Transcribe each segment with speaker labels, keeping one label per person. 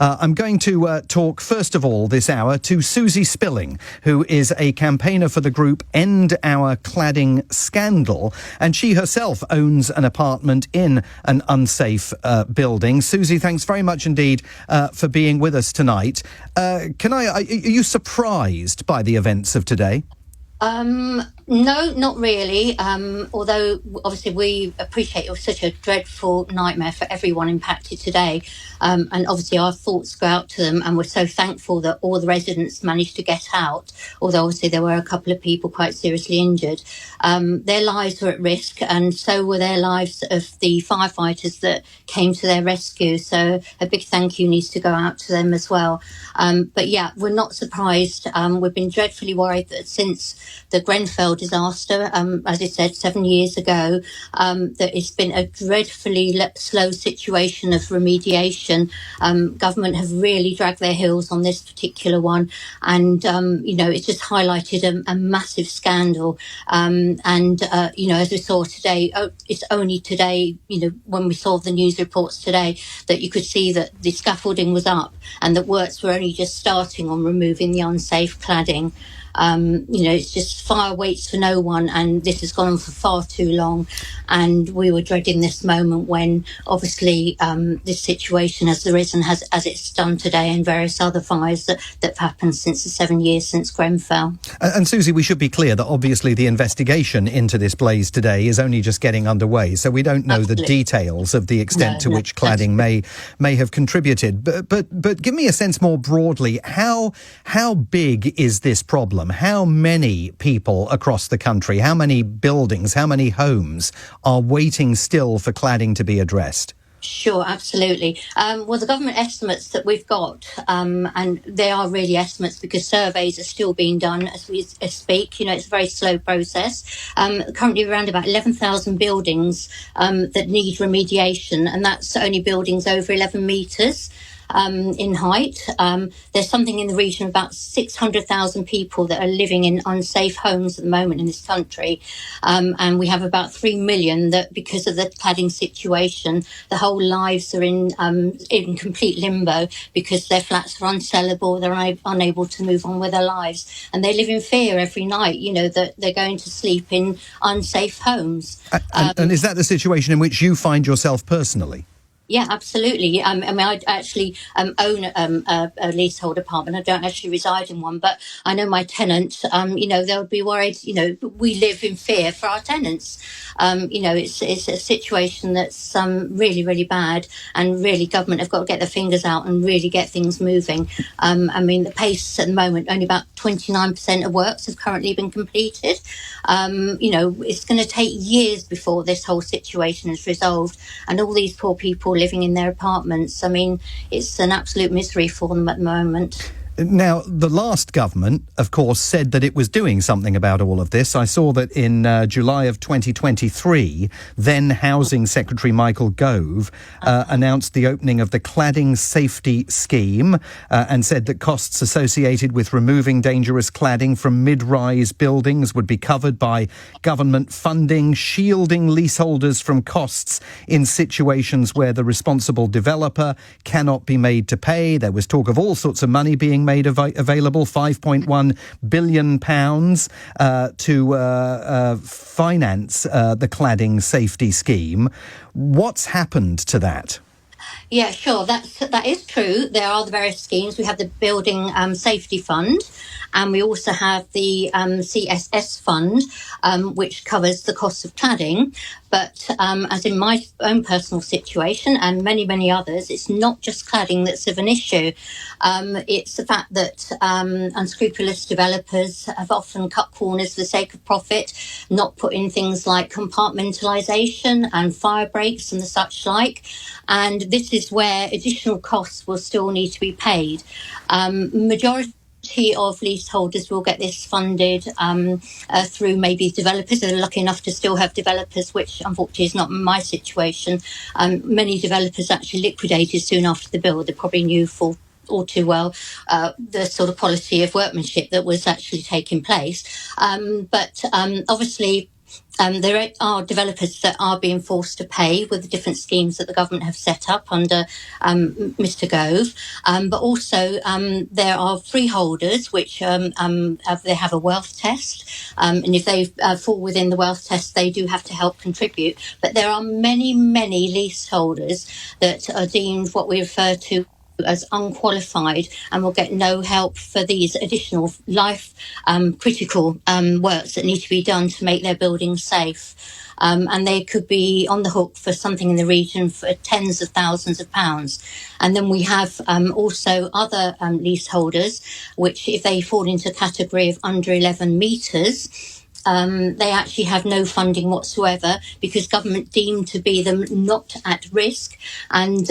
Speaker 1: I'm going to talk, first of all, this hour to Suzy Spilling, who is a campaigner for the group End Our Cladding Scandal, and she herself owns an apartment in an unsafe building. Suzy, thanks very much indeed for being with us tonight. Are you surprised by the events of today?
Speaker 2: No, not really. Although obviously we appreciate it was such a dreadful nightmare for everyone impacted today. And obviously our thoughts go out to them, and we're so thankful that all the residents managed to get out, although obviously there were a couple of people quite seriously injured. Their lives were at risk, and so were their lives of the firefighters that came to their rescue. So a big thank you needs to go out to them as well. But yeah, we're not surprised. We've been dreadfully worried that since the Grenfell disaster, as I said, 7 years ago, that it's been a dreadfully slow situation of remediation. Government have really dragged their heels on this particular one, and it's just highlighted a massive scandal. As we saw today, it's only today, when we saw the news reports today, that you could see that the scaffolding was up and that works were only just starting on removing the unsafe cladding. It's just fire waits for no one, and this has gone on for far too long, and we were dreading this moment when obviously this situation has arisen as it's done today, and various other fires that have happened since the 7 years since Grenfell.
Speaker 1: And Suzy, we should be clear that obviously the investigation into this blaze today is only just getting underway, so we don't know the details of the extent to which cladding may have contributed. But give me a sense more broadly, how big is this problem? How many people across the country, how many buildings, how many homes are waiting still for cladding to be addressed?
Speaker 2: Sure, absolutely. Well, the government estimates that we've got, and they are really estimates because surveys are still being done as we speak. It's a very slow process. Currently around about 11,000 buildings that need remediation, and that's only buildings over 11 metres. In height. There's something in the region of about 600,000 people that are living in unsafe homes at the moment in this country. And we have about 3 million that, because of the cladding situation, the whole lives are in complete limbo because their flats are unsellable, they're unable to move on with their lives. And they live in fear every night, that they're going to sleep in unsafe homes.
Speaker 1: And is that the situation in which you find yourself personally?
Speaker 2: Yeah, absolutely. I actually own a leasehold apartment. I don't actually reside in one, but I know my tenants, they'll be worried. We live in fear for our tenants. It's a situation that's really, really bad, and really government have got to get their fingers out and really get things moving. The pace at the moment, only about 29% of works have currently been completed. It's going to take years before this whole situation is resolved, and all these poor people living in their apartments. It's an absolute misery for them at the moment.
Speaker 1: Now, the last government, of course, said that it was doing something about all of this. I saw that in July of 2023, then Housing Secretary Michael Gove announced the opening of the Cladding Safety Scheme and said that costs associated with removing dangerous cladding from mid-rise buildings would be covered by government funding, shielding leaseholders from costs in situations where the responsible developer cannot be made to pay. There was talk of all sorts of money being made available, £5.1 billion to finance the cladding safety scheme. What's happened to that?
Speaker 2: Yeah, sure. That is true. There are the various schemes. We have the Building Safety Fund, and we also have the CSS Fund, which covers the cost of cladding. But as in my own personal situation and many, many others, it's not just cladding that's of an issue. It's the fact that unscrupulous developers have often cut corners for the sake of profit, not put in things like compartmentalisation and fire breaks and the such like. And this is where additional costs will still need to be paid. Majority of leaseholders will get this funded through maybe developers that are lucky enough to still have developers, which unfortunately is not my situation. Many developers actually liquidated soon after the build. They probably knew all too well the sort of quality of workmanship that was actually taking place. But obviously there are developers that are being forced to pay with the different schemes that the government have set up under Mr Gove, but also there are freeholders which they have a wealth test, and if they fall within the wealth test, they do have to help contribute. But there are many leaseholders that are deemed what we refer to as unqualified and will get no help for these additional life critical works that need to be done to make their buildings safe. And they could be on the hook for something in the region for tens of thousands of pounds. And then we have also other leaseholders, which if they fall into the category of under 11 metres, they actually have no funding whatsoever because government deemed to be them not at risk, and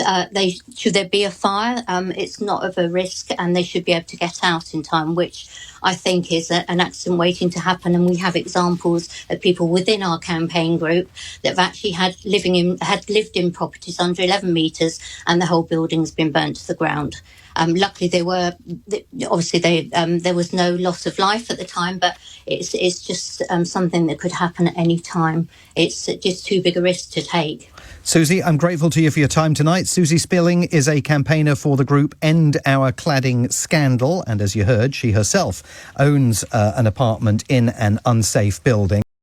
Speaker 2: should there be a fire, it's not of a risk and they should be able to get out in time, which I think is an accident waiting to happen. And we have examples of people within our campaign group that have actually had lived in properties under 11 metres and the whole building's been burnt to the ground. Luckily, there was no loss of life at the time, but it's just something that could happen at any time. It's just too big a risk to take.
Speaker 1: Suzy, I'm grateful to you for your time tonight. Suzy Spilling is a campaigner for the group End Our Cladding Scandal, and as you heard, she herself owns an apartment in an unsafe building.